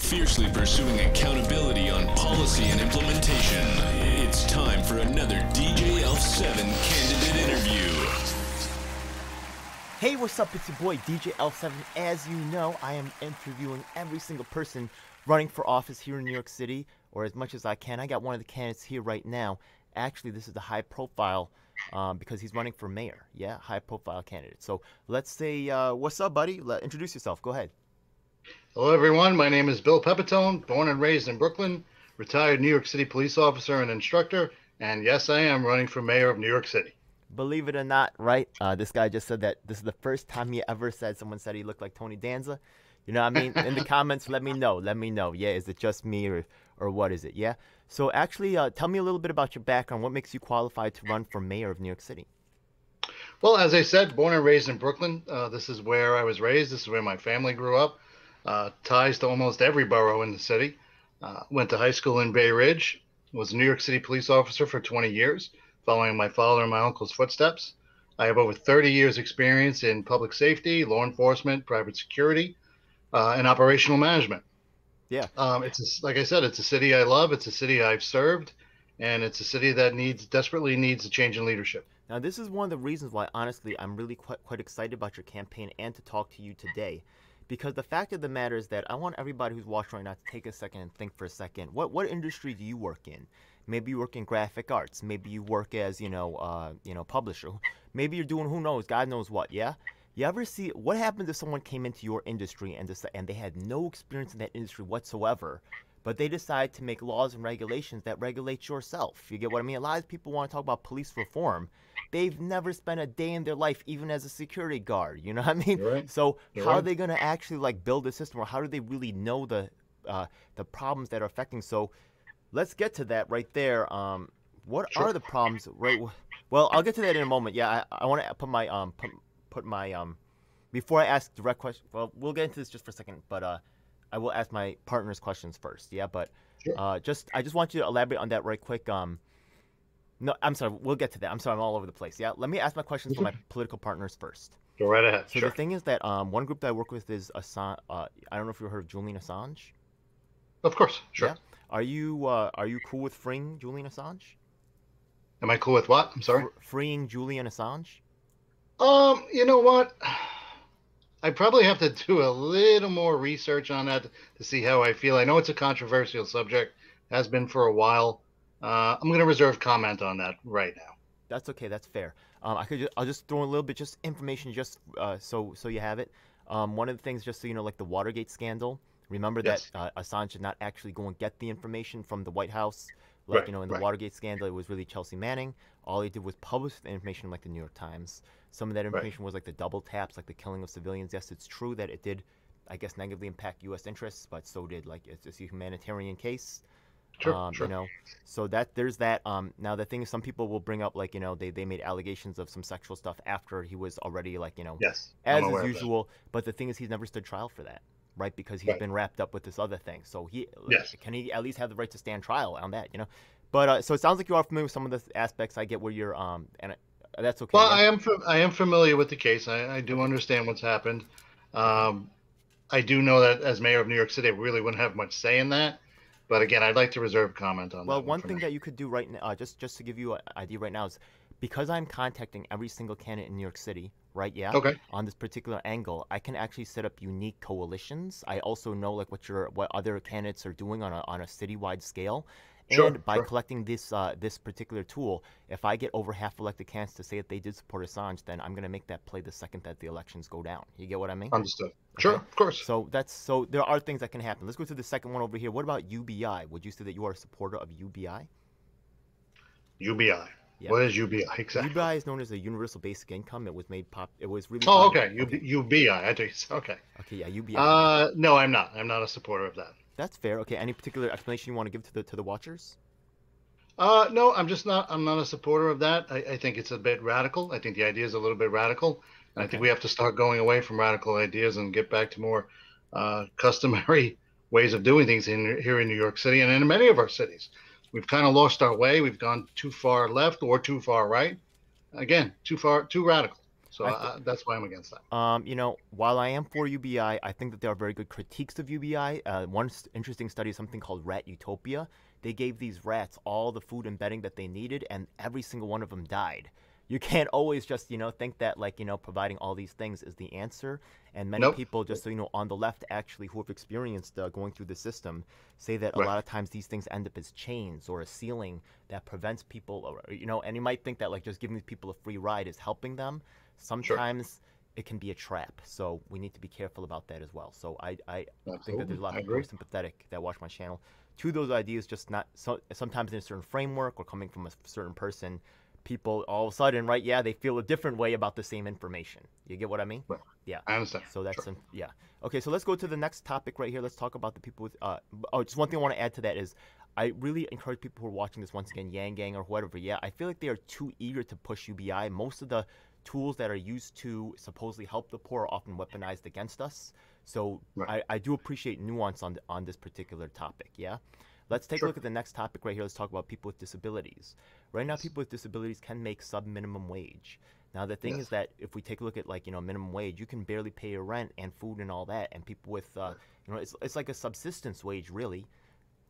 fiercely pursuing accountability on policy and implementation. It's time for another DJ Elf 7 candidate interview. Hey, what's up? It's your boy DJ Elf 7. As you know, I am interviewing every single person running for office here in New York City, or as much as I can. I got one of the candidates here right now. Actually, this is the high profile because he's running for mayor. Yeah, high profile candidate. So let's say, what's up, buddy? Introduce yourself. Go ahead. Hello, everyone. My name is Bill Pepitone, born and raised in Brooklyn, retired New York City police officer and instructor, and yes, I am running for mayor of New York City. Believe it or not, right? This guy just said that this is the first time he ever said someone said he looked like Tony Danza. You know what I mean? In the comments, let me know. Let me know. Yeah, is it just me or what is it? Yeah. So actually, tell me a little bit about your background. What makes you qualified to run for mayor of New York City? Well, as I said, born and raised in Brooklyn. This is where I was raised. This is where my family grew up. Ties to almost every borough in the city. Went to high school in Bay Ridge. Was a New York City police officer for 20 years, following my father and my uncle's footsteps. I have over 30 years experience in public safety, law enforcement, private security, and operational management. Yeah. Like I said, it's a city I love. It's a city I've served, and it's a city that desperately needs a change in leadership. Now, this is one of the reasons why, honestly, I'm really quite excited about your campaign and to talk to you today. Because the fact of the matter is that I want everybody who's watching right now to take a second and think for a second. What industry do you work in? Maybe you work in graphic arts. Maybe you work as, publisher. Maybe you're doing who knows, God knows what, yeah? You ever see what happens if someone came into your industry and they had no experience in that industry whatsoever, but they decide to make laws and regulations that regulate yourself? You get what I mean? A lot of people want to talk about police reform. They've never spent a day in their life, even as a security guard. You know what I mean? Right. So how are they going to actually build a system, or how do they really know the problems that are affecting? So let's get to that right there. What are the problems? Right. Well, I'll get to that in a moment. Yeah, I want to put my put my before I ask direct questions. Well, we'll get into this just for a second, but I will ask my partner's questions first. Yeah, but I just want you to elaborate on that right quick. No, I'm sorry. We'll get to that. I'm sorry. I'm all over the place. Yeah. Let me ask my questions for my political partners first. Go right ahead. So the thing is that one group that I work with is Assange. I don't know if you've heard of Julian Assange. Of course. Sure. Yeah. Are you cool with freeing Julian Assange? Am I cool with what? I'm sorry. Freeing Julian Assange. You know what? I probably have to do a little more research on that to see how I feel. I know it's a controversial subject, has been for a while. I'm going to reserve comment on that right now. That's okay. That's fair. I'll just throw a little bit just information just so you have it. One of the things, just so you know, like the Watergate scandal. Remember that Assange did not actually go and get the information from the White House. In the Watergate scandal, it was really Chelsea Manning. All he did was publish the information like the New York Times. Some of that information was like the double taps, like the killing of civilians. Yes, it's true that it did, I guess, negatively impact U.S. interests, but so did it's a humanitarian case. Sure. So there's that. Now the thing is, some people will bring up they made allegations of some sexual stuff after he was already yes, as is usual. But the thing is, he's never stood trial for that, right? Because he's been wrapped up with this other thing. So can he at least have the right to stand trial on that? But so it sounds like you are familiar with some of the aspects. I get where you're and that's okay. Well, I am familiar with the case. I do understand what's happened. I do know that as mayor of New York City, I really wouldn't have much say in that. But again, I'd like to reserve comment on that. Well, one thing that you could do right now, just to give you an idea right now, is because I'm contacting every single candidate in New York City, right? Yeah. Okay. On this particular angle, I can actually set up unique coalitions. I also know what other candidates are doing on a citywide scale. And by collecting this particular tool, if I get over half elected candidates to say that they did support Assange, then I'm going to make that play the second that the elections go down. You get what I mean? Understood. Okay. Sure, of course. So there are things that can happen. Let's go to the second one over here. What about UBI? Would you say that you are a supporter of UBI? UBI. Yeah. What is UBI exactly? UBI is known as a Universal Basic Income. It was made It was really. Oh, okay. UBI. I think. Okay. Okay. Yeah. UBI. No, I'm not. I'm not a supporter of that. That's fair. Okay. Any particular explanation you want to give to the watchers? No, I'm just not. I'm not a supporter of that. I think it's a bit radical. I think the idea is a little bit radical, and I think we have to start going away from radical ideas and get back to more customary ways of doing things here in New York City and in many of our cities. We've kind of lost our way. We've gone too far left or too far right. Again, too radical. So that's why I'm against that. You know, while I am for UBI, I think that there are very good critiques of UBI. One interesting study is something called Rat Utopia. They gave these rats all the food and bedding that they needed, and every single one of them died. You can't always just, you know, think that, like, you know, providing all these things is the answer. And many Nope. people, just so you know, on the left, actually, who have experienced going through the system, say that a Right. lot of times these things end up as chains or a ceiling that prevents people, or, you know, and you might think that, like, just giving these people a free ride is helping them. Sure. Sometimes it can be a trap. So we need to be careful about that as well. So I think that there's Absolutely. a lot I of people who agree. are sympathetic that watch my channel to those ideas, just not so sometimes in a certain framework or coming from a certain person. People all of a sudden, right? Yeah, they feel a different way about the same information. You get what I mean? Right. Yeah. I understand. So that's Sure. yeah. Okay, so let's go to the next topic right here. Let's talk about the people with. Oh, just one thing I want to add to that is, I really encourage people who are watching this once again, Yang Gang or whatever. Yeah, I feel like they are too eager to push UBI. Most of the tools that are used to supposedly help the poor are often weaponized against us. So Right. I do appreciate nuance on this particular topic. Yeah. Let's take a Sure. look at the next topic right here. Let's talk about people with disabilities. Right now, Yes. people with disabilities can make sub-minimum wage. Now, the thing Yes. is that if we take a look at, like, you know, minimum wage, you can barely pay your rent and food and all that. And people with, you know, it's like a subsistence wage, really.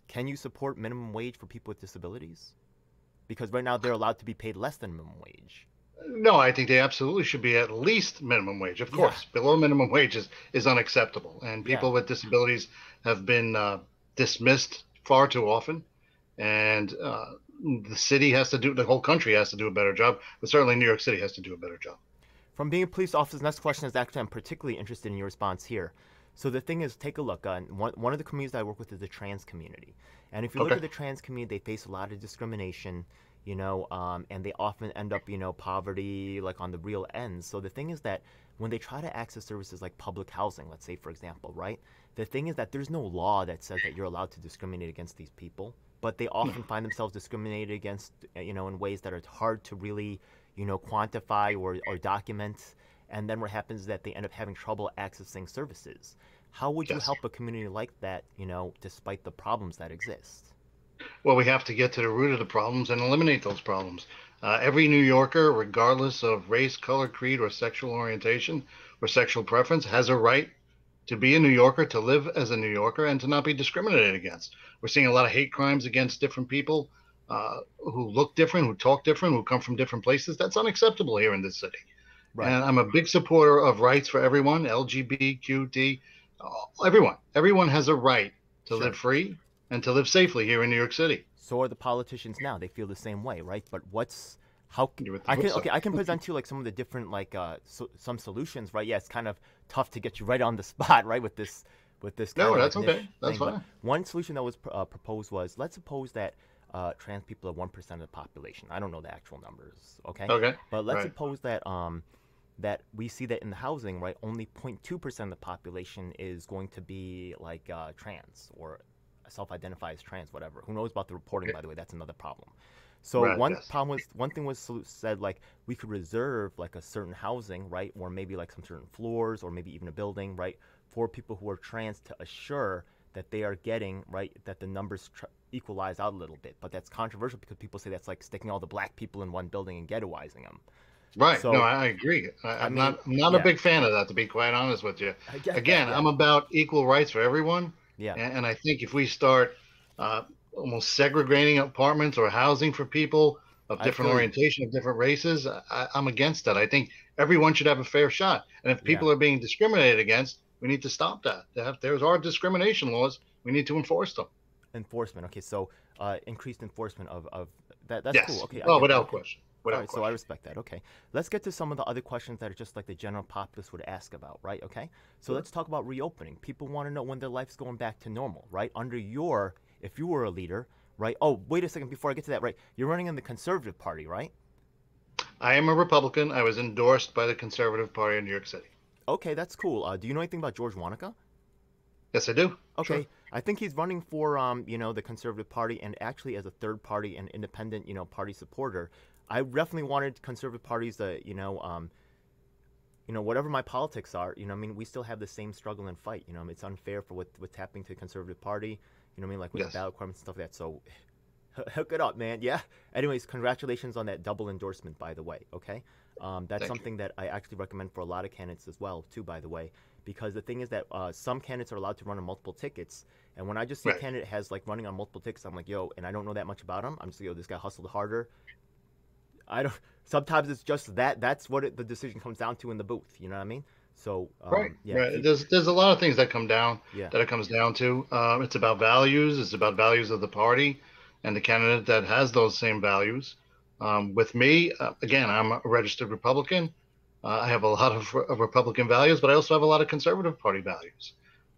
Can you support minimum wage for people with disabilities? Because right now they're allowed to be paid less than minimum wage. No, I think they absolutely should be at least minimum wage. Of Yeah. course, below minimum wage is unacceptable, and Yeah. people with disabilities have been dismissed far too often. And the city has to do, the whole country has to do a better job, but certainly New York City has to do a better job. From being a police officer, next question is actually, I'm particularly interested in your response here. So the thing is, take a look. One of the communities that I work with is the trans community. And if you look Okay. at the trans community, they face a lot of discrimination, you know, and they often end up, you know, poverty, like on the real end. So the thing is that when they try to access services like public housing, let's say, for example, right? The thing is that there's no law that says that you're allowed to discriminate against these people, but they often find themselves discriminated against, you know, in ways that are hard to really, you know, quantify or document. And then what happens is that they end up having trouble accessing services. How would you Yes. help a community like that, you know, despite the problems that exist? Well, we have to get to the root of the problems and eliminate those problems. Every New Yorker, regardless of race, color, creed, or sexual orientation or sexual preference, has a right to be a New Yorker, to live as a New Yorker, and to not be discriminated against. We're seeing a lot of hate crimes against different people who look different, who talk different, who come from different places. That's unacceptable here in this city. Right. And I'm a big supporter of rights for everyone, LGBTQT, everyone. Everyone has a right to Sure. live free and to live safely here in New York City. So are the politicians now. They feel the same way, right? But how You would I think can so. okay, I can present to you like some of the different like some solutions, right? Yeah, it's kind of tough to get you right on the spot, right, with this kind No, of that's like okay. niche That's thing. But fine. one solution that was proposed was, let's suppose that trans people are 1% of the population. I don't know the actual numbers, okay? Okay. But let's Right. suppose that that we see that in the housing, right, only 0.2% of the population is going to be like trans or self-identify as trans, whatever. Who knows about the reporting, Okay. by the way? That's another problem. So Right, yes. one thing was said, like, we could reserve like a certain housing, right, or maybe like some certain floors or maybe even a building, right, for people who are trans to assure that they are getting, right, that the numbers equalize out a little bit. But that's controversial because people say that's like sticking all the black people in one building and ghettoizing them. Right. So No, I agree. I I'm mean, not a yeah, big fan of that, to be quite honest with you. I get that. Again, Yeah, I'm about equal rights for everyone, yeah, and I think if we start almost segregating apartments or housing for people of I different feel you. orientation, of different races, I'm against that. I think everyone should have a fair shot, and if Yeah. people are being discriminated against, we need to stop that. There's our discrimination laws. We need to enforce them. Enforcement. Okay, so increased enforcement of that. That's Yes. cool. Okay, I Oh, get that. without Okay. question. All Without right, so I question. respect that. Okay, let's get to some of the other questions that are just like the general populace would ask about, right? Okay, so Sure. let's talk about reopening. People want to know when their life's going back to normal, right? If you were a leader, right? Oh, wait a second, before I get to that, right? You're running in the Conservative Party, right? I am a Republican. I was endorsed by the Conservative Party in New York City. Okay, that's cool. Do you know anything about George Wanaka? Yes, I do. Okay, Sure. I think he's running for you know, the Conservative Party, and actually as a third party and independent, you know, party supporter. I definitely wanted Conservative parties to, you know, whatever my politics are, you know, I mean, we still have the same struggle and fight. You know, it's unfair for what's happening to the Conservative Party. You know what I mean, like with the Yes. ballot requirements and stuff like that. So Hook it up, man. Yeah. Anyways, congratulations on that double endorsement, by the way. Okay. That's Thank you. something that I actually recommend for a lot of candidates as well, too, by the way, because the thing is that some candidates are allowed to run on multiple tickets. And when I just see a Right. candidate has like running on multiple tickets, I'm like, yo, and I don't know that much about him. I'm just like, yo, this guy hustled harder. I don't. Sometimes it's just that. That's what the decision comes down to in the booth. You know what I mean? So Right, yeah, right. There's a lot of things that come down yeah. that it comes down to. It's about values. It's about values of the party and the candidate that has those same values. With me, again, I'm a registered Republican. I have a lot of Republican values, but I also have a lot of Conservative Party values.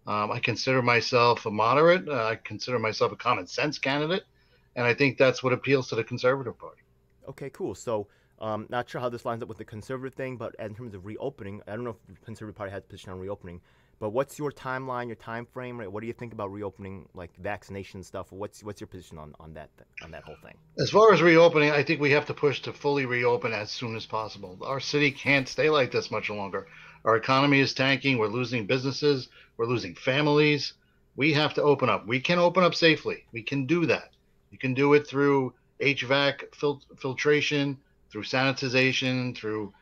I consider myself a moderate. I consider myself a common sense candidate, and I think that's what appeals to the Conservative Party. Okay, cool. So, not sure how this lines up with the conservative thing, but in terms of reopening, I don't know if the Conservative Party has a position on reopening, but what's your timeline, your time frame, right? What do you think about reopening, like vaccination stuff? What's your position on that whole thing? As far as reopening, I think we have to push to fully reopen as soon as possible. Our city can't stay like this much longer. Our economy is tanking. We're losing businesses. We're losing families. We have to open up. We can open up safely. We can do that. You can do it through HVAC filtration, through sanitization, through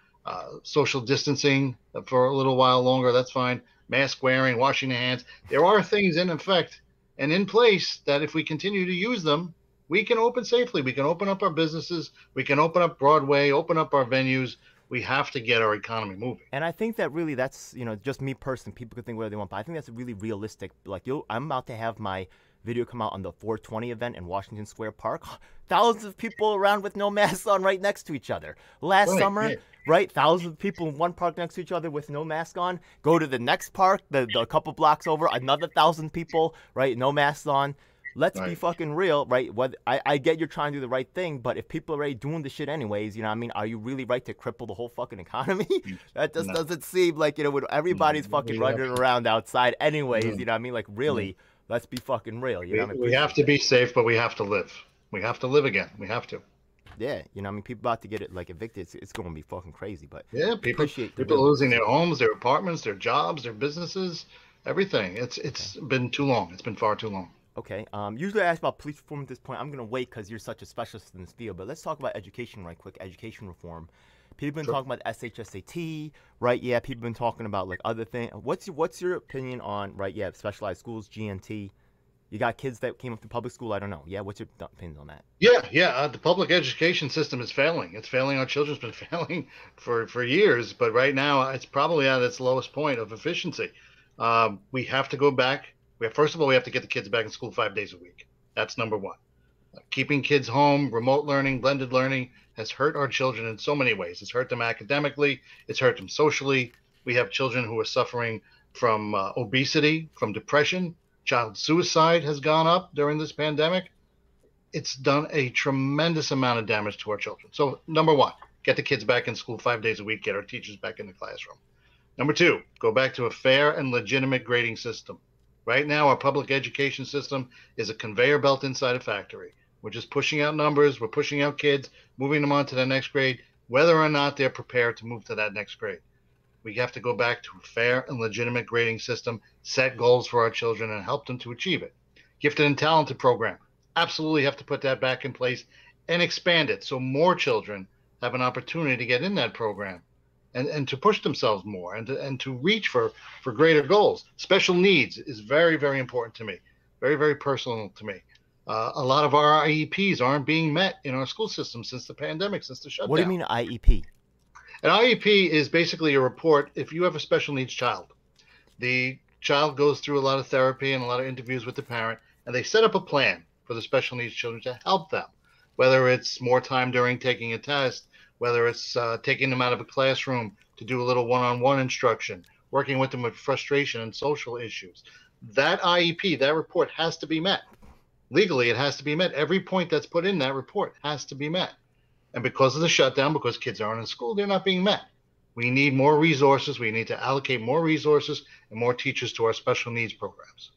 social distancing for a little while longer. That's fine. Mask wearing, washing the hands. There are things in effect and in place that if we continue to use them, we can open safely. We can open up our businesses. We can open up Broadway, open up our venues. We have to get our economy moving. And I think that really that's, just me personally, people can think whatever they want, but I think that's really realistic. Like, I'm about to have my video come out on the 420 event in Washington Square Park. Thousands of people around with no masks on right next to each other. Last Right, summer, yeah. right? Thousands of people in one park next to each other with no mask on. Go to the next park, the couple blocks over, another 1,000 people, right? No masks on. Let's be Right. fucking real, right? I get you're trying to do the right thing, but if people are already doing the shit anyways, you know what I mean? Are you really right to cripple the whole fucking economy? That just No. doesn't seem like, when everybody's fucking We running have- around outside anyways, No. you know what I mean? Like, really, let's be fucking real, you know what I mean? We have to be safe, but we have to live. We have to live again. We have to. Yeah, you know what I mean? People about to get it, like, evicted. It's going to be fucking crazy, but Yeah, people appreciate the people are real- losing their homes, their apartments, their jobs, their businesses, everything. It's been too long. It's been far too long. Okay. Usually I ask about police reform at this point. I'm going to wait because you're such a specialist in this field. But let's talk about education right quick. Education reform. People have been Sure. talking about SHSAT, right? Yeah. People have been talking about like other things. What's your opinion on right? Yeah, specialized schools, GNT. You got kids that came up through public school. I don't know. Yeah. What's your opinion on that? Yeah. The public education system is failing. It's failing. Our children's been failing for years, but right now it's probably at its lowest point of efficiency. We have to go back. First of all, we have to get the kids back in school 5 days a week. That's number one. Keeping kids home, remote learning, blended learning has hurt our children in so many ways. It's hurt them academically. It's hurt them socially. We have children who are suffering from obesity, from depression. Child suicide has gone up during this pandemic. It's done a tremendous amount of damage to our children. So, number one, get the kids back in school 5 days a week, get our teachers back in the classroom. Number two, go back to a fair and legitimate grading system. Right now, our public education system is a conveyor belt inside a factory. We're just pushing out numbers, we're pushing out kids, moving them on to the next grade, whether or not they're prepared to move to that next grade. We have to go back to a fair and legitimate grading system, set goals for our children, and help them to achieve it. Gifted and talented program, absolutely have to put that back in place and expand it so more children have an opportunity to get in that program and to push themselves more and to reach for greater goals. Special needs is very, very important to me, very, very personal to me. A lot of our IEPs aren't being met in our school system since the pandemic, since the shutdown. What do you mean IEP? An IEP is basically a report if you have a special needs child. The child goes through a lot of therapy and a lot of interviews with the parent, and they set up a plan for the special needs children to help them, whether it's more time during taking a test, whether it's taking them out of a classroom to do a little one-on-one instruction, working with them with frustration and social issues. That IEP, that report has to be met. Legally, it has to be met. Every point that's put in that report has to be met. And because of the shutdown, because kids aren't in school, they're not being met. We need more resources. We need to allocate more resources and more teachers to our special needs programs.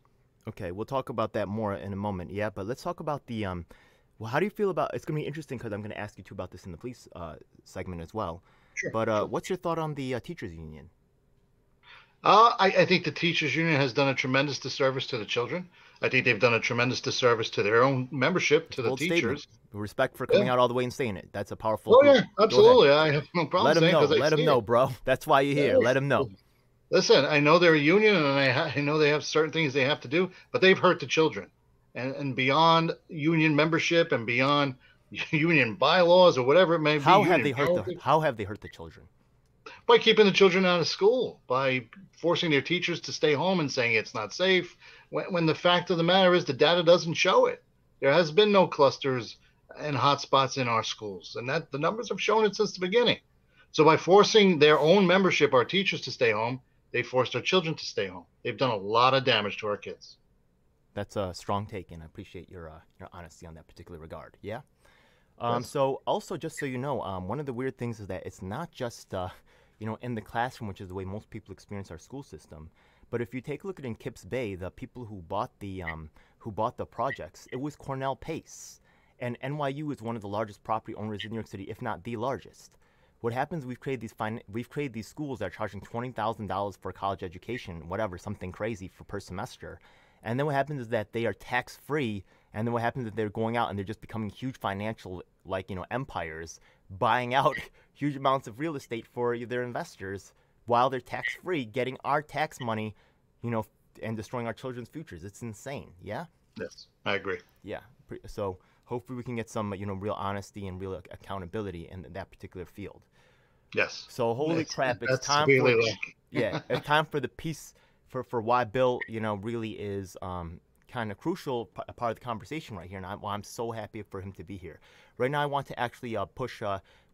Okay, we'll talk about that more in a moment. Yeah, but let's talk about the well, how do you feel about? It's gonna be interesting because I'm gonna ask you too about this in the police segment as well. Sure. But what's your thought on the teachers union? I think the teachers union has done a tremendous disservice to the children. I think they've done a tremendous disservice to their own membership, to the Bold teachers. statement. Respect for coming Yeah. out all the way and saying it. That's a powerful. Oh Go yeah, absolutely. I have no problem Let them saying know. because I Let them see know, it. bro. That's why you're here. Let them know. Listen, I know they're a union, and I know they have certain things they have to do, but they've hurt the children, and beyond union membership and beyond union bylaws or whatever it may be. How have they hurt the children? By keeping the children out of school, by forcing their teachers to stay home and saying it's not safe, when the fact of the matter is the data doesn't show it. There has been no clusters and hotspots in our schools, and that the numbers have shown it since the beginning. So by forcing their own membership, our teachers to stay home, they forced our children to stay home. They've done a lot of damage to our kids. That's a strong take, and I appreciate your honesty on that particular regard. Yeah. Yes. So also, just so you know, one of the weird things is that it's not just in the classroom, which is the way most people experience our school system. But if you take a look at in Kips Bay, the people who bought the projects, it was Cornell Pace, and NYU is one of the largest property owners in New York City, if not the largest. What happens? We've created these schools that are charging $20,000 for a college education, whatever, something crazy per semester. And then what happens is that they are tax free. And then what happens is they're going out and they're just becoming huge financial, empires, buying out huge amounts of real estate for their investors while they're tax free, getting our tax money, and destroying our children's futures. It's insane. Yeah. Yes, I agree. Yeah. So hopefully we can get some, real honesty and real accountability in that particular field. Yes. So holy crap, it's time really it's time for the piece for why Bill, really is kind of crucial part of the conversation right here, and I'm so happy for him to be here. Right now, I want to actually push.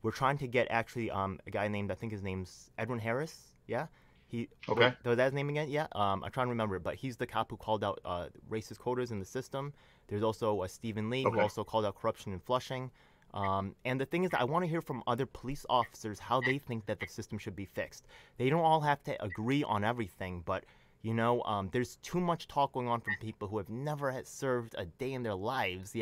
We're trying to get actually a guy named, I think his name's Edwin Harris. Yeah. Okay. Was that his name again? Yeah. I'm trying to remember it, but he's the cop who called out racist quotas in the system. There's also Stephen Lee, who also called out corruption in Flushing. And the thing is that I want to hear from other police officers how they think that the system should be fixed. They don't all have to agree on everything, but there's too much talk going on from people who have never served a day in their lives,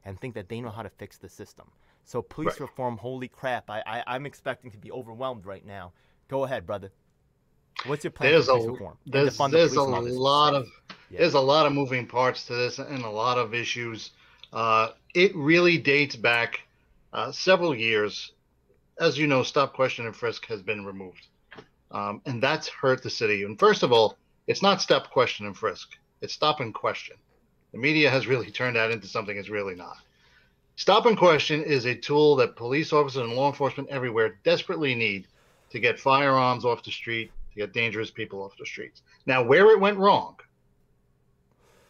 and think that they know how to fix the system. So police reform, holy crap, I'm expecting to be overwhelmed right now. Go ahead, brother. What's your plan for police reform? There's a lot of moving parts to this and a lot of issues. It really dates back several years. As you know, stop, question, and frisk has been removed. And that's hurt the city. And first of all, it's not stop, question, and frisk. It's stop and question. The media has really turned that into something it's really not. Stop and question is a tool that police officers and law enforcement everywhere desperately need to get firearms off the street, to get dangerous people off the streets. Now, where it went wrong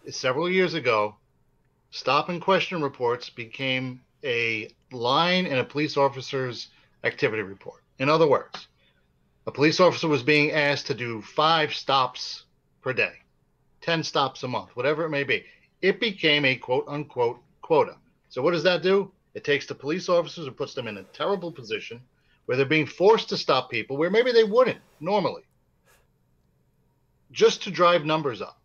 is several years ago, stop and question reports became a line in a police officer's activity report. In other words, a police officer was being asked to do 5 stops per day, 10 stops a month, whatever it may be. It became a quote-unquote quota. So what does that do? It takes the police officers and puts them in a terrible position where they're being forced to stop people where maybe they wouldn't normally, just to drive numbers up.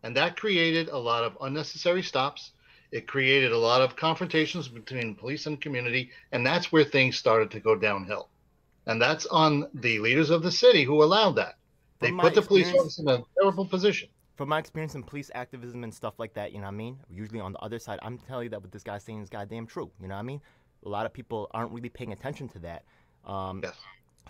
And that created a lot of unnecessary stops. It created a lot of confrontations between police and community, and that's where things started to go downhill. And that's on the leaders of the city who allowed that. They put the police officers in a terrible position. From my experience in police activism and stuff like that, usually on the other side, I'm telling you that what this guy's saying is goddamn true. You know what I mean? A lot of people aren't really paying attention to that. Yes.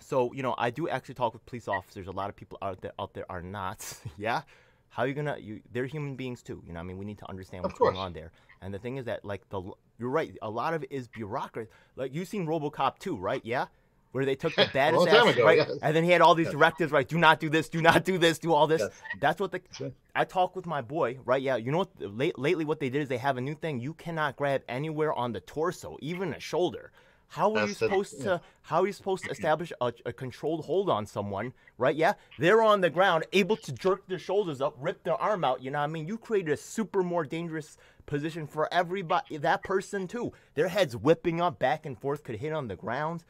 So, I do actually talk with police officers. A lot of people out there are not. Yeah? How are you going to... They're human beings too. You know what I mean? We need to understand what's going on there. And the thing is that, you're right. A lot of it is bureaucracy. Like, you've seen RoboCop 2, right? Yeah? Where they took the baddest ass, right? Yes. And then he had all these directives, right? Do not do this, do not do this, do all this. Yes. That's what I talk with my boy, right? Yeah, you know what? Lately what they did is they have a new thing. You cannot grab anywhere on the torso, even a shoulder. How are you supposed to establish a controlled hold on someone, right? Yeah, they're on the ground, able to jerk their shoulders up, rip their arm out. You know what I mean? You created a super more dangerous position for everybody. That person too. Their heads whipping up back and forth, could hit on the ground.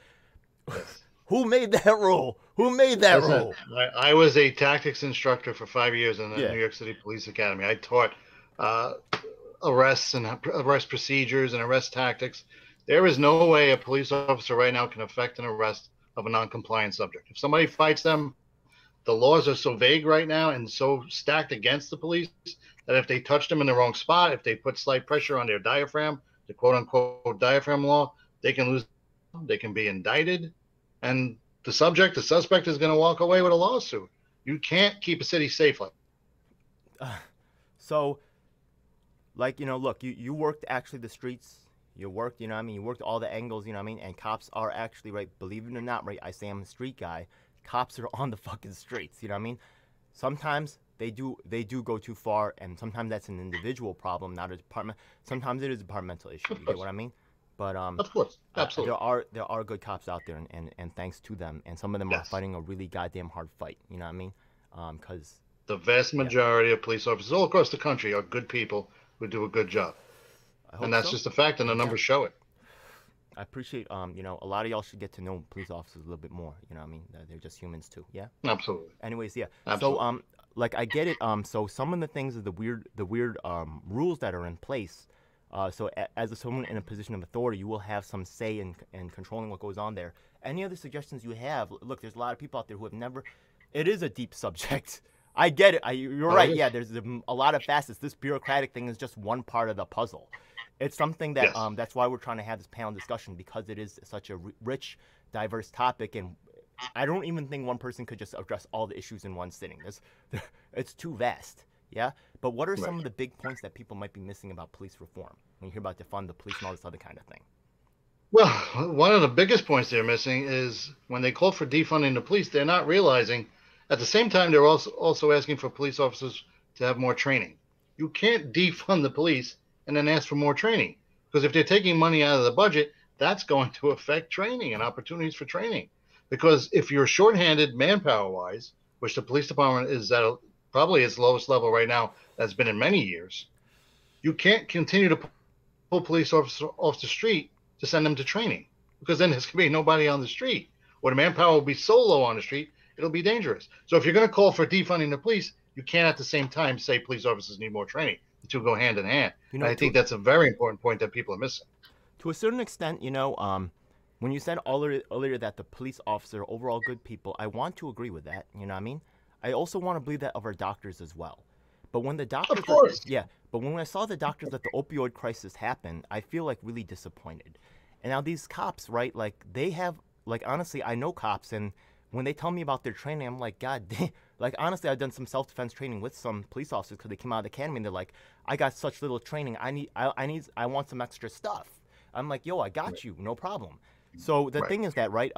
Who made that rule? Who made that rule? I was a tactics instructor for 5 years in the New York City Police Academy. I taught arrests and arrest procedures and arrest tactics. There is no way a police officer right now can effect an arrest of a non-compliant subject. If somebody fights them, the laws are so vague right now and so stacked against the police that if they touch them in the wrong spot, if they put slight pressure on their diaphragm, the quote unquote diaphragm law, they can lose, they can be indicted, and the suspect is going to walk away with a lawsuit. You can't keep a city safe like that. So, like, look, you worked actually the streets. You worked, you worked all the angles, and cops are actually, right, believe it or not, right, I say I'm a street guy. Cops are on the fucking streets, Sometimes they do go too far, and sometimes that's an individual problem, not a department. Sometimes it is a departmental issue. You get what I mean? But of course, absolutely. There are good cops out there, and thanks to them, and some of them are fighting a really goddamn hard fight. You know what I mean? Because the vast majority of police officers all across the country are good people who do a good job, and that's just a fact, and the numbers show it. I appreciate, a lot of y'all should get to know police officers a little bit more. You know what I mean? They're just humans too. Yeah. Absolutely. Anyways, yeah. Absolutely. So, like, I get it. So some of the things are the weird rules that are in place. So as someone in a position of authority, you will have some say in controlling what goes on there. Any other suggestions you have? Look, there's a lot of people out there who have never. It is a deep subject. I get it. You're right. Yeah, there's a lot of facets. This bureaucratic thing is just one part of the puzzle. It's something that that's why we're trying to have this panel discussion, because it is such a rich, diverse topic, and I don't even think one person could just address all the issues in one sitting. It's too vast. Yeah, but what are some of the big points that people might be missing about police reform when you hear about defund the police and all this other kind of thing? Well, one of the biggest points they're missing is when they call for defunding the police, they're not realizing at the same time they're also asking for police officers to have more training. You can't defund the police and then ask for more training, because if they're taking money out of the budget, that's going to affect training and opportunities for training. Because if you're shorthanded manpower-wise, which the police department is at probably its lowest level right now that's been in many years, you can't continue to pull police officers off the street to send them to training, because then there's going to be nobody on the street, or the manpower will be so low on the street, it'll be dangerous. So if you're going to call for defunding the police, you can't at the same time say police officers need more training. The two go hand in hand. I think that's a very important point that people are missing. To a certain extent, when you said earlier that the police officers are overall good people, I want to agree with that. You know what I mean? I also want to believe that of our doctors as well. But when the doctors, of course, but when I saw the doctors at the opioid crisis happen, I feel like really disappointed. And now these cops, right? Like they have, like honestly, I know cops, and when they tell me about their training, I'm like, God damn. Like honestly, I've done some self-defense training with some police officers because they came out of the academy and they're like, I got such little training. I want some extra stuff. I'm like, yo, I got you, no problem. So the thing is that, right?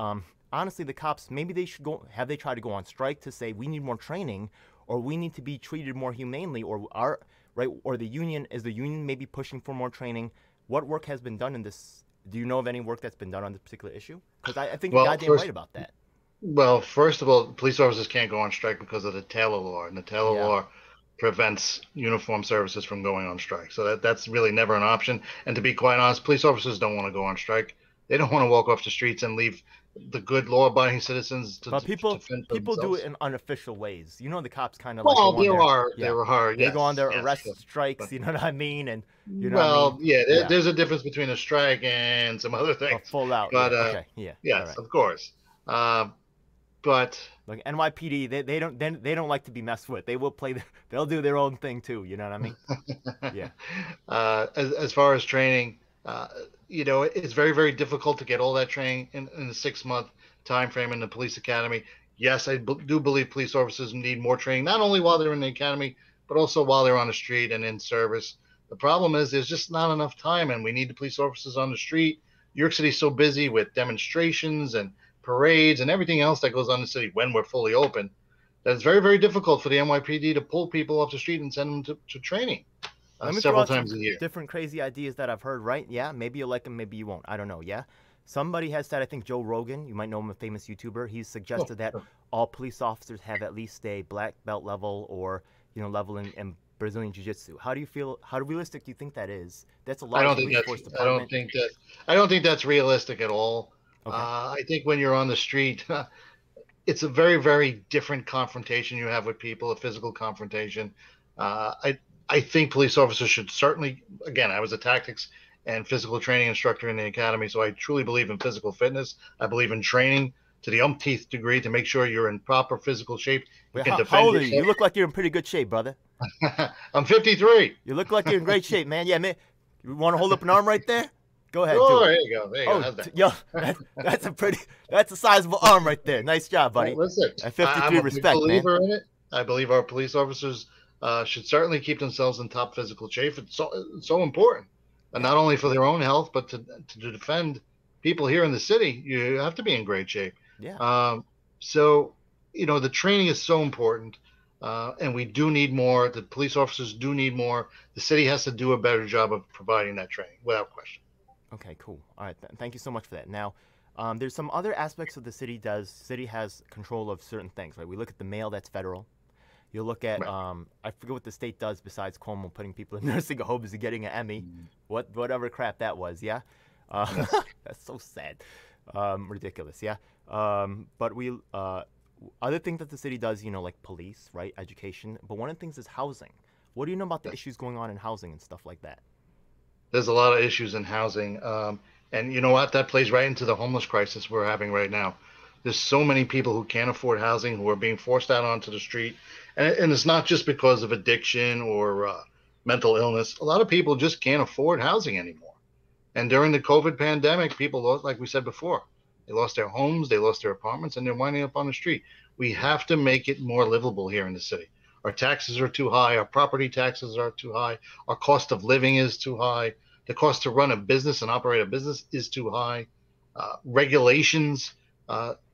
Honestly, the cops, maybe they should go. Have they tried to go on strike to say we need more training, or we need to be treated more humanely, or or the union maybe pushing for more training? What work has been done in this? Do you know of any work that's been done on this particular issue? Because I think you're goddamn right about that. Well, first of all, police officers can't go on strike because of the Taylor Law, and the Taylor Law prevents uniformed services from going on strike. So that's really never an option. And to be quite honest, police officers don't want to go on strike. They don't want to walk off the streets and leave the good law-abiding citizens to But people do it in unofficial ways. The cops kind of like they go on their arrest strikes. But, you know what I mean? And there's a difference between a strike and some other things. Full out. But yes, right. Of course. But like NYPD, they don't like to be messed with. They will they'll do their own thing too. You know what I mean? Yeah. As far as training, it's very, very difficult to get all that training in a 6-month time frame in the police academy. Yes, I do believe police officers need more training, not only while they're in the academy, but also while they're on the street and in service. The problem is there's just not enough time, and we need the police officers on the street. New York City's so busy with demonstrations and parades and everything else that goes on in the city when we're fully open, that it's very, very difficult for the NYPD to pull people off the street and send them to training several times a year. Different crazy ideas that I've heard, right? Yeah, maybe you'll like them, maybe you won't. I don't know, yeah? Somebody has said, I think Joe Rogan, you might know him, a famous YouTuber, he's suggested that all police officers have at least a black belt level or, level in Brazilian Jiu-Jitsu. How do you feel? How realistic do you think that is? That's a lot of police force department. I don't think that's realistic at all. Okay. I think when you're on the street, it's a very, very different confrontation you have with people, a physical confrontation. I think police officers should certainly, again, I was a tactics and physical training instructor in the academy, so I truly believe in physical fitness. I believe in training to the umpteenth degree to make sure you're in proper physical shape. Wait, how old are you? You look like you're in pretty good shape, brother. I'm 53. You look like you're in great shape, man. Yeah, man. You want to hold up an arm right there? Go ahead, Oh, do there it. you go. There you go. Oh, How's that? yo, that's a sizable arm right there. Nice job, buddy. Well, listen, At I'm 53, a big respect, man. believer in it. I believe our police officers should certainly keep themselves in top physical shape. It's so important, and Yeah. not only for their own health, but to defend people here in the city. You have to be in great shape. Yeah. So, the training is so important, and we do need more. The police officers do need more. The city has to do a better job of providing that training, without question. Okay, cool. All right, thank you so much for that. Now, there's some other aspects of the city does. City has control of certain things, right? We look at the mail, that's federal. You look at, Right. I forget what the state does besides Cuomo putting people in nursing homes and getting an Emmy, whatever crap that was, yeah? That's so sad. Ridiculous, yeah? But other things that the city does, like police, right? Education. But one of the things is housing. What do you know about the Yes. issues going on in housing and stuff like that? There's a lot of issues in housing. And you know what? That plays right into the homeless crisis we're having right now. There's so many people who can't afford housing who are being forced out onto the street. And it's not just because of addiction or mental illness. A lot of people just can't afford housing anymore. And during the COVID pandemic, people lost, like we said before, they lost their homes, they lost their apartments, and they're winding up on the street. We Yeah. have to make it more livable here in the city. Our taxes are too high, our property taxes are too high, our cost of living is too high, the cost to run a business and operate a business is too high. Regulations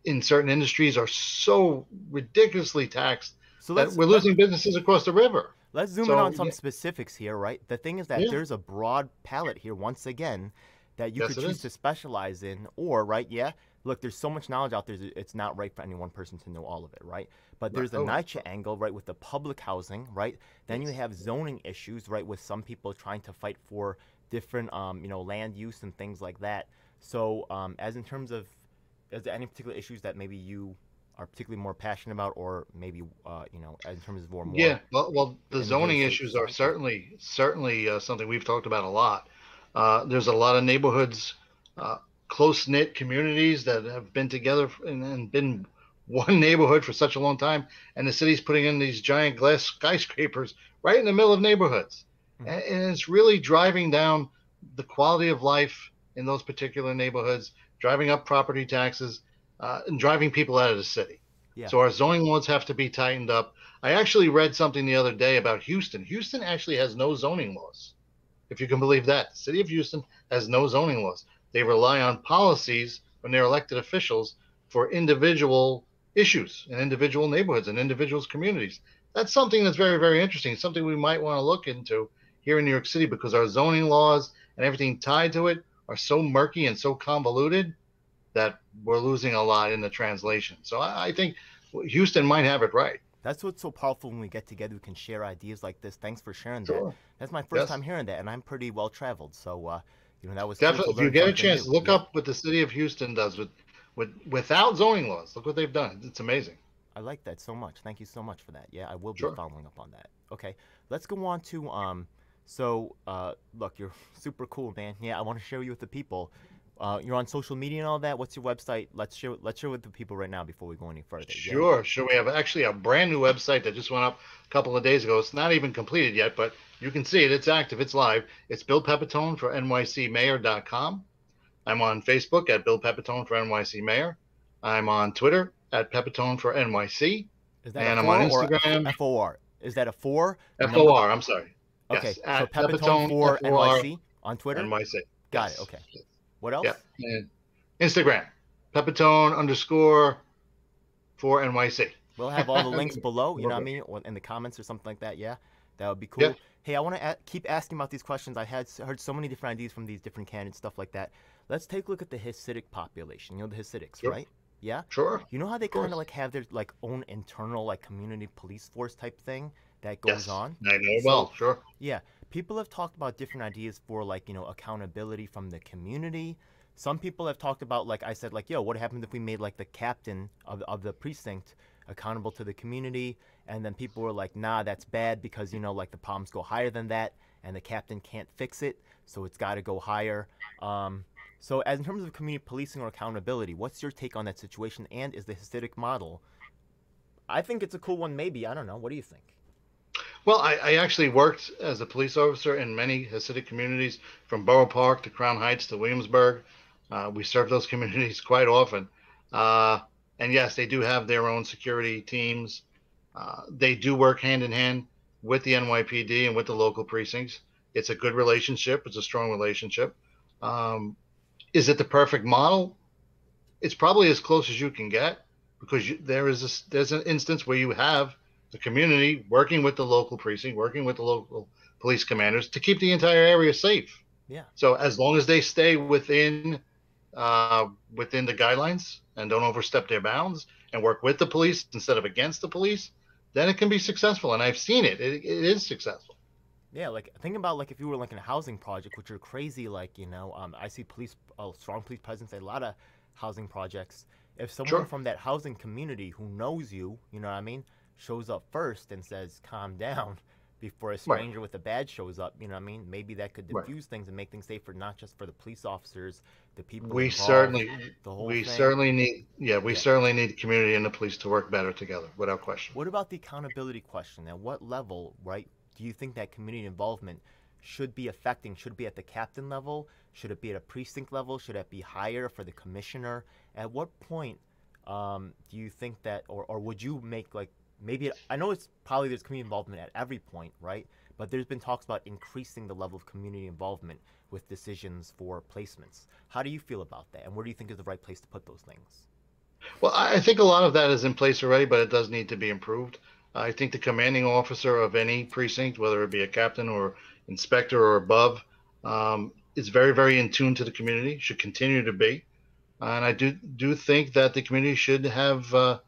in certain industries are so ridiculously taxed So that let's we're let, losing businesses across the river. Let's zoom in So, on some yeah, specifics here, right? The thing is that yeah, there's a broad palette here, once again, that you yes, could it choose to is. specialize in, or, right, yeah, look, there's so much knowledge out there, it's not right for any one person to know all of it, right? But Right. there's a Oh, NYCHA angle, right, with the public housing, right? Then you yes. have zoning issues, right, with some people trying to fight for different, land use and things like that. So, as in terms of, is there any particular issues that maybe you are particularly more passionate about, or maybe, as in terms of more Yeah, well, the the immigrant zoning state issues are side? Yeah. certainly something we've talked about a lot. There's a lot of neighborhoods, uh, close-knit communities that have been together and been one neighborhood for such a long time, and the city's putting in these giant glass skyscrapers right in the middle of neighborhoods, Mhm. and it's really driving down the quality of life in those particular neighborhoods, driving up property taxes, and driving people out of the city. Yeah. So our zoning laws have to be tightened up. I actually read something the other day about Houston. Houston actually has no zoning laws, if you can believe that. The city of Houston has no zoning laws. They rely on policies from their elected officials for individual issues in individual neighborhoods and individuals' communities. That's something that's very, very interesting. Something we might want to look into here in New York City because our zoning laws and everything tied to it are so murky and so convoluted that we're losing a lot in the translation. So I think Houston might have it right. That's what's so powerful when we get together. We can share ideas like this. Thanks for sharing that. Sure. That's my first Yes. time hearing that, and I'm pretty well traveled. So, that was cool to Definitely. If you learn get a something chance, new. look Yeah, up what the city of Houston does without zoning laws. Look what they've done. It's amazing. I like that so much. Thank you so much for that. Yeah, I will be Sure. following up on that. Okay, let's go on to look, you're super cool, man. Yeah, I want to share you with the people. You're on social media and all that. What's your website? Let's share with the people right now before we go any further. Yeah. Sure. Sure. We have actually a brand new website that just went up a couple of days ago. It's not even completed yet, but you can see it. It's active. It's live. It's Bill Pepitone for NYCmayor.com. I'm on Facebook at Bill Pepitone for NYC Mayor. I'm on Twitter at Pepitone for NYC. Is that a And I'm four on or Instagram, FOR? Is that a four? The number? FOR. I'm sorry. Okay, Yes, so at Pepitone Pepitone, for FOR, NYC on Twitter. NYC. Got it. Yes. Okay. What else? Yeah. And Instagram, Pepitone underscore for NYC. We'll have all the links below, you know what I Okay. mean, or in the comments or something like that. Yeah, that would be Yeah. cool. Hey, I want to keep asking about these questions. I heard so many different ideas from these different candidates, stuff like that. Let's take a look at the Hasidic population. The Hasidics, Sure. right? Yeah. Sure. You know how they Of course. kind of like have their like own internal like community police force type thing that goes Yes. on. I know it So well. Sure. yeah, people have talked about different ideas for like, accountability from the community. Some people have talked about, like I said, like, yo, what happens if we made like the captain of the precinct accountable to the community? And then people were like, nah, that's bad because, like the problems go higher than that and the captain can't fix it. So it's got to go higher. So as in terms of community policing or accountability, what's your take on that situation? And is the Hasidic model, I think it's a cool one, maybe. I don't know. What do you think? Well, I actually worked as a police officer in many Hasidic communities, from Borough Park to Crown Heights to Williamsburg. We serve those communities quite often. Uh, and yes, they do have their own security teams. They do work hand in hand with the NYPD and with the local precincts. It's a good relationship. It's a strong relationship. Um, is it the perfect model? It's probably as close as you can get, because there's an instance where you have the community working with the local precinct, working with the local police commanders to keep the entire area safe. Yeah. So as long as they stay within the guidelines and don't overstep their bounds and work with the police instead of against the police, then it can be successful. And I've seen it. It is successful. Yeah, like think about like if you were like in a housing project, which are crazy. Like I see strong police presence at a lot of housing projects. If someone Sure. from that housing community who knows you, you know what I mean, shows up first and says, "Calm down," before a stranger with a badge shows up, you know what I mean? Maybe that could Right. diffuse things and make things safer, not just for the police officers, the people We involved, certainly, the whole we thing. certainly need, yeah, we Yeah. certainly need the community and the police to work better together, without question. What about the accountability question? At what level, right, do you think that community involvement should be affecting? Should it be at the captain level? Should it be at a precinct level? Should it be higher for the commissioner? At what point do you think that, or would you make like maybe? I know it's probably there's community involvement at every point, right? But there's been talks about increasing the level of community involvement with decisions for placements. How do you feel about that? And where do you think is the right place to put those things? Well, I think a lot of that is in place already, but it does need to be improved. I think the commanding officer of any precinct, whether it be a captain or inspector or above, is very, very in tune to the community. Should continue to be, and I do think that the community should have a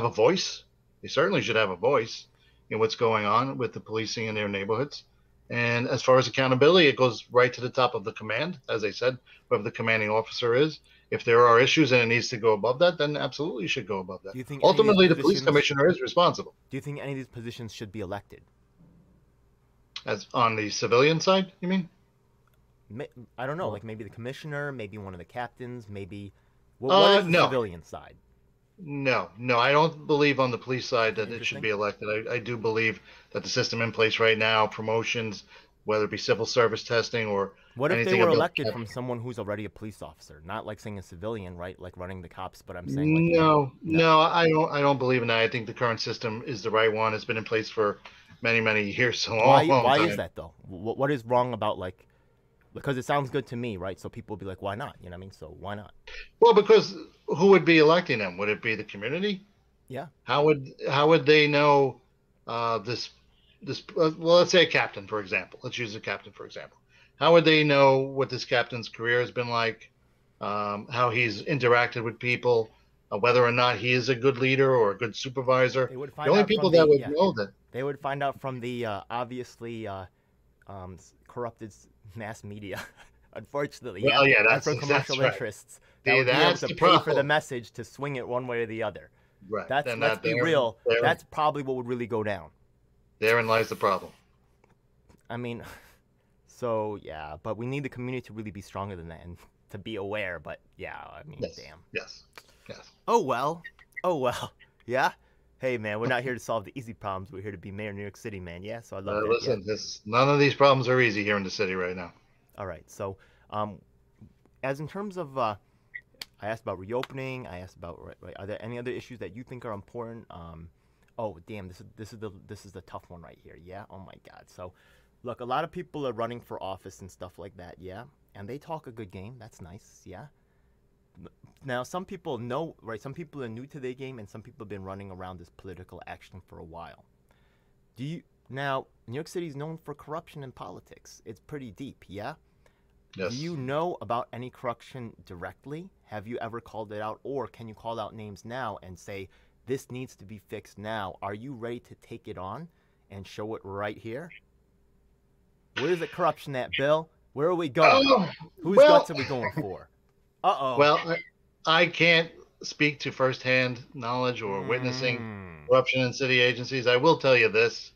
voice. They certainly should have a voice in what's going on with the policing in their neighborhoods. And as far as accountability, it goes right to the top of the command, as I said, whoever the commanding officer is. If there are issues and it needs to go above that, then absolutely you should go above that. Do you think Ultimately, the police commissioner is responsible. Do you think any of these positions should be elected? As on the civilian side, you mean? I don't know, like maybe the commissioner, maybe one of the captains, maybe. What is the No. civilian side? No, I don't believe on the police side that it should Interesting. be elected. I do believe that the system in place right now, promotions, whether it be civil service testing or What if they anything were about elected that. from someone who's already a police officer? Not like saying a civilian, right? Like running the cops, but I'm saying like No, I don't believe in that. I think the current system is the right one. It's been in place for many, many years. So why is that though? What is wrong about like? Because it sounds good to me, right? So people will be like, why not? You know what I mean? So why not? Well, because who would be electing them? Would it be the community? Yeah. How would they know well, let's say a captain, for example. Let's use a captain, for example. How would they know what this captain's career has been like, how he's interacted with people, whether or not he is a good leader or a good supervisor? They would The find only out people from that the would yeah. know that. They would find out from the obviously corrupted mass media, unfortunately. Well, yeah, and that's from commercial right. interests that See, would be able that's to the pay for the problem. message to swing it one way or the other. Right. That's Then let's that be there- real. there- That's probably what would really go down. Therein lies the problem. I mean, so yeah, but we need the community to really be stronger than that and to be aware. But yeah, I mean, Yes. damn. Yes. Oh well. Yeah. Hey man, we're not here to solve the easy problems. We're here to be mayor of New York City, man. Yeah. So I love that. Listen, none of these problems are easy here in the city right now. Yeah. All right. So, as in terms of, I asked about reopening. I asked about right, are there any other issues that you think are important? Oh damn, this is the tough one right here. Yeah. Oh my God. So, look, a lot of people are running for office and stuff like that. Yeah, and they talk a good game. That's nice. Yeah. Now, some people know, right? Some people are new to their game, and some people have been running around this political action for a while. Now, New York City is known for corruption in politics. It's pretty deep, yeah? Yes. Do you know about any corruption directly? Have you ever called it out, or can you call out names now and say, this needs to be fixed now? Are you ready to take it on and show it right here? Where's the corruption at, Bill? Where are we going? Whose guts are we going for? Uh-oh. Well, I can't speak to firsthand knowledge or witnessing corruption in city agencies. I will tell you this.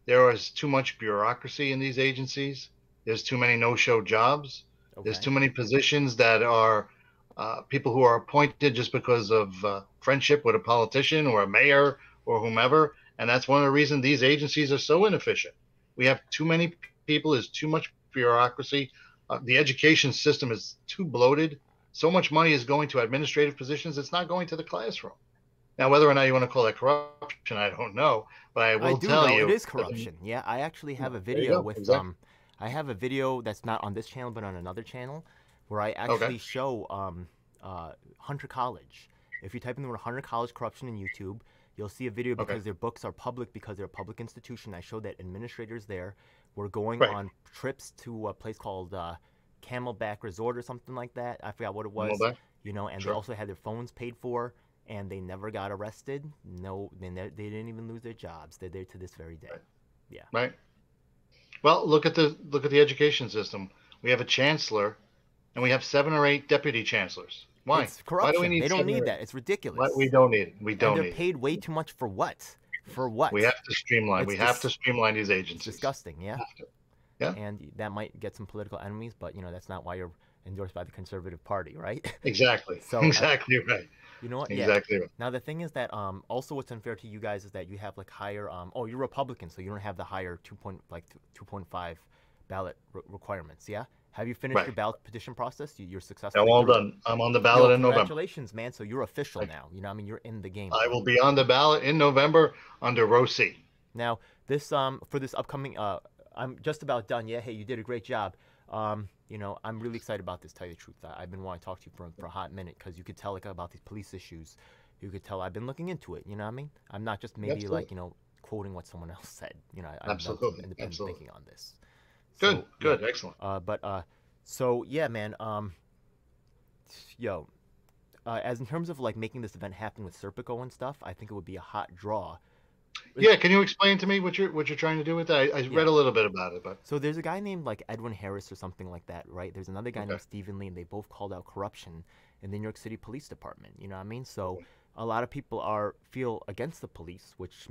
There is too much bureaucracy in these agencies. There's too many no-show jobs. There's too many positions that are people who are appointed just because of friendship with a politician or a mayor or whomever, And that's one of the reasons these agencies are so inefficient. We have too many people, there's too much bureaucracy. The education system is too bloated. So much money is going to administrative positions, it's not going to the classroom. Now, whether or not you want to call that corruption, I don't know. But I will tell you, it is corruption. Yeah, I actually have a video with exactly. I have a video that's not on this channel but on another channel where I actually show Hunter College. If you type in the word Hunter College corruption in YouTube, you'll see a video because their books are public because they're a public institution. I showed that administrators there were going on trips to a place called Camelback Resort or something like that. I forgot what it was. You know, and they also had their phones paid for, and they never got arrested. No, they didn't even lose their jobs. They're there to this very day. Yeah. Right. Well, look at the education system. We have a chancellor, and we have 7 or 8 deputy chancellors. Why? It's corruption. Why do we need they don't need that. It's ridiculous. We don't need it. We don't. And they're paid way too much for what? For what? We have to streamline. We have to streamline these agencies. It's disgusting. Yeah. Yeah. And that might get some political enemies, but you know that's not why you're endorsed by the Conservative Party, right? Exactly. So exactly right. You know what? Exactly. Yeah. Right. Now the thing is that also what's unfair to you guys is that you have like higher oh, you're Republican, so you don't have the higher 2.5 ballot requirements. Yeah. Have you finished your ballot petition process? You're successful. I'm all done. I'm on the ballot in November. Congratulations, man. So you're official now. You know, I mean, you're in the game. I will be on the ballot in November under row C. Now, this for this upcoming, I'm just about done. Yeah, hey, you did a great job. You know, I'm really excited about this. Tell you the truth, I've been wanting to talk to you for a hot minute because you could tell like about these police issues. You could tell I've been looking into it. You know what I mean? I'm not just maybe like quoting what someone else said. You know, I'm independent thinking on this. Good, good, excellent. So yeah, man. As in terms of like making this event happen with Serpico and stuff, I think it would be a hot draw. Yeah, can you explain to me what you're trying to do with that? I read a little bit about it, but so there's a guy named like Edwin Harris or something like that, right? There's another guy named Stephen Lee, and they both called out corruption in the New York City Police Department. You know what I mean? So a lot of people feel against the police, which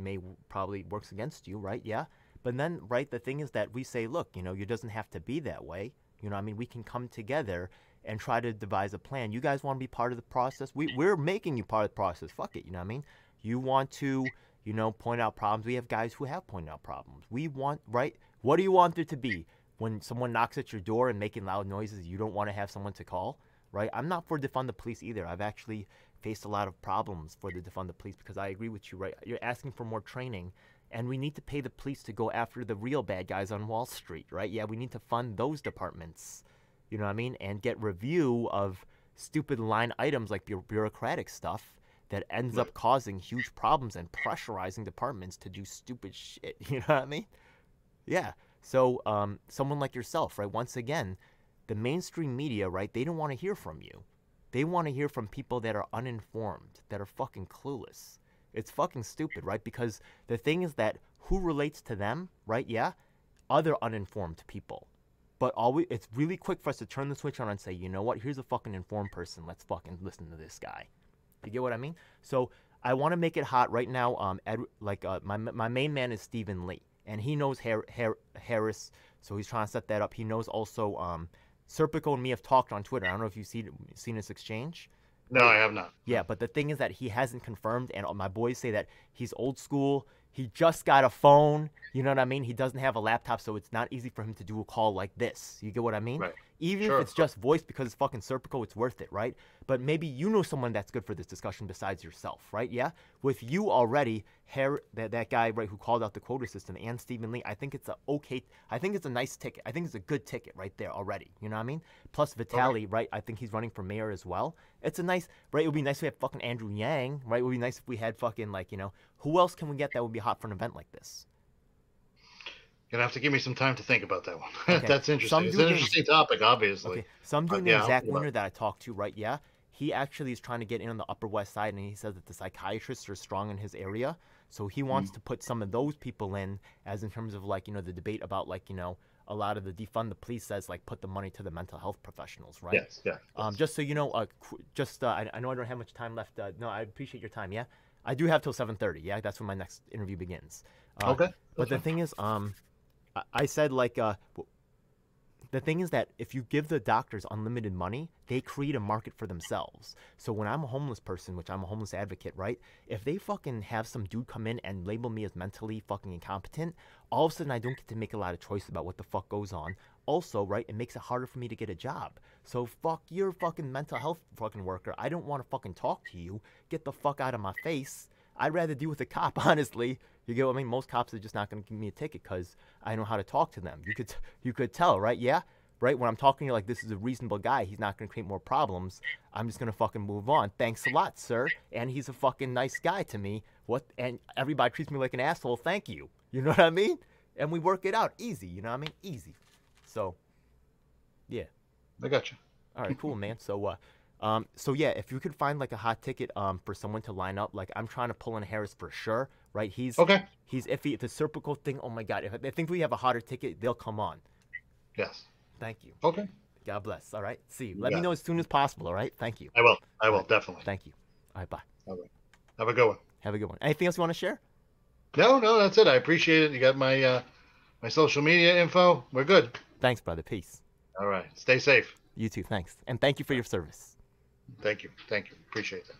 probably works against you, right? Yeah. But then, right, the thing is that we say, look, you know, it doesn't have to be that way. You know what I mean? We can come together and try to devise a plan. You guys want to be part of the process? We're making you part of the process. Fuck it, you know what I mean? You want to, you know, point out problems. We have guys who have pointed out problems. We want, right? What do you want it to be? When someone knocks at your door and making loud noises, you don't want to have someone to call, right? I'm not for defund the police either. I've actually faced a lot of problems for the defund the police because I agree with you, right? You're asking for more training. And we need to pay the police to go after the real bad guys on Wall Street, right? Yeah, we need to fund those departments, you know what I mean? And get review of stupid line items like bureaucratic stuff that ends up causing huge problems and pressurizing departments to do stupid shit, you know what I mean? Yeah, so someone like yourself, right? Once again, the mainstream media, right, they don't want to hear from you. They want to hear from people that are uninformed, that are fucking clueless. It's fucking stupid, right? Because the thing is that who relates to them, right? Yeah, other uninformed people. But it's really quick for us to turn the switch on and say, you know what? Here's a fucking informed person. Let's fucking listen to this guy. You get what I mean? So I want to make it hot right now. My main man is Stephen Lee, and he knows Harris, so he's trying to set that up. He knows also Serpico and me have talked on Twitter. I don't know if you've seen this exchange. No, I have not. Yeah, but the thing is that he hasn't confirmed, and my boys say that he's old school. He just got a phone. You know what I mean? He doesn't have a laptop, so it's not easy for him to do a call like this. You get what I mean? Right. Even if it's just voice because it's fucking Serpico, it's worth it, right? But maybe you know someone that's good for this discussion besides yourself, right? Yeah? With you already, that guy, right, who called out the quota system, and Stephen Lee, I think it's a nice ticket. I think it's a good ticket right there already. You know what I mean? Plus Vitali, right? I think he's running for mayor as well. It's a nice, right? It would be nice if we had fucking Andrew Yang, right? It would be nice if we had fucking, like, you know, who else can we get that would be hot for an event like this? You're going to have to give me some time to think about that one. Okay. That's interesting. It's an interesting topic, obviously. Okay. Some dude named Zach Winter that I talked to, right? Yeah. He actually is trying to get in on the Upper West Side, and he says that the psychiatrists are strong in his area. So he wants to put some of those people in, as in terms of, like, you know, the debate about, like, you know, a lot of the defund the police says, like, put the money to the mental health professionals, right? Yes, yeah. Just so you know, I know I don't have much time left. No, I appreciate your time, yeah? I do have till 7:30, yeah? That's when my next interview begins. Okay. But the thing is, I said, like, The thing is that if you give the doctors unlimited money, they create a market for themselves. So when I'm a homeless person, which I'm a homeless advocate, right? If they fucking have some dude come in and label me as mentally fucking incompetent, all of a sudden I don't get to make a lot of choice about what the fuck goes on. Also, right, it makes it harder for me to get a job. So fuck your fucking mental health fucking worker. I don't want to fucking talk to you. Get the fuck out of my face. I'd rather deal with a cop, honestly. You get what I mean? Most cops are just not going to give me a ticket because I know how to talk to them. You could tell, right? Yeah, right? When I'm talking to you like this is a reasonable guy, he's not going to create more problems. I'm just going to fucking move on. Thanks a lot, sir. And he's a fucking nice guy to me. What? And everybody treats me like an asshole. Thank you. You know what I mean? And we work it out easy. You know what I mean? Easy. So, yeah. I got you. All right, cool, man. So yeah, if you could find like a hot ticket for someone to line up, like I'm trying to pull in Harris for sure, right? He's iffy. The Serpico thing, oh my God. If I think we have a hotter ticket, they'll come on. Yes. Thank you. Okay. God bless. All right. See you. Let me know as soon as possible. All right. Thank you. I will. Right. Definitely. Thank you. All right. Bye. All right. Have a good one. Have a good one. Anything else you want to share? No, that's it. I appreciate it. You got my my social media info. We're good. Thanks, brother. Peace. All right. Stay safe. You too. Thanks. And thank you for your service. Thank you. Appreciate that.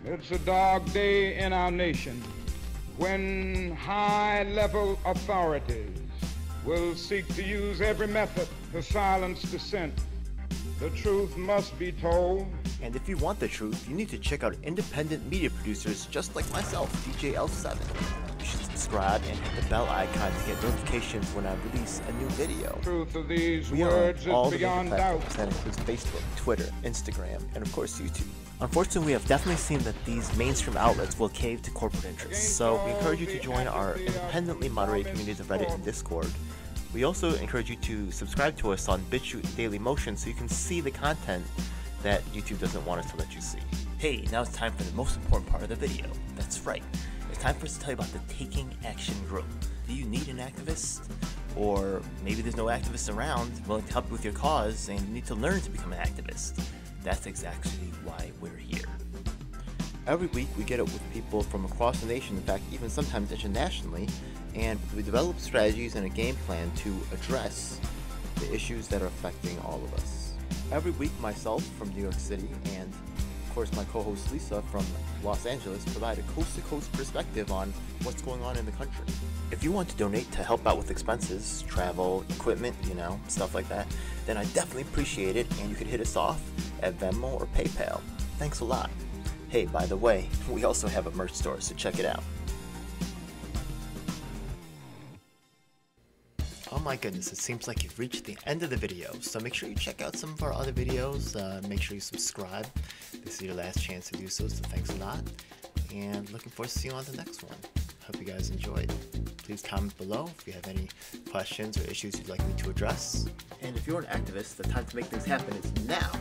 It's a dark day in our nation when high-level authorities will seek to use every method to silence dissent. The truth must be told. And if you want the truth, you need to check out independent media producers just like myself, DJ L7. You should subscribe and hit the bell icon to get notifications when I release a new video. Truth of these We are words on all is the major beyond doubt. platforms. That includes Facebook, Twitter, Instagram, and of course YouTube. Unfortunately, we have definitely seen that these mainstream outlets will cave to corporate interests, so we encourage you to join our independently moderated communities of Reddit and Discord. We also encourage you to subscribe to us on BitChute and Dailymotion so you can see the content that YouTube doesn't want us to let you see. Hey, now it's time for the most important part of the video. That's right. It's time for us to tell you about the Taking Action Group. Do you need an activist? Or maybe there's no activists around willing to help you with your cause and you need to learn to become an activist. That's exactly why we're here. Every week we get up with people from across the nation, in fact even sometimes internationally, and we develop strategies and a game plan to address the issues that are affecting all of us. Every week myself from New York City and of course my co-host Lisa from Los Angeles provide a coast-to-coast perspective on what's going on in the country. If you want to donate to help out with expenses, travel, equipment, stuff like that, then I definitely appreciate it, and you can hit us off at Venmo or PayPal. Thanks a lot. Hey, by the way, we also have a merch store, so check it out. Oh my goodness, it seems like you've reached the end of the video, so make sure you check out some of our other videos, make sure you subscribe. This is your last chance to do so thanks a lot, and looking forward to seeing you on the next one. Hope you guys enjoyed. Please comment below if you have any questions or issues you'd like me to address. And if you're an activist, the time to make things happen is now.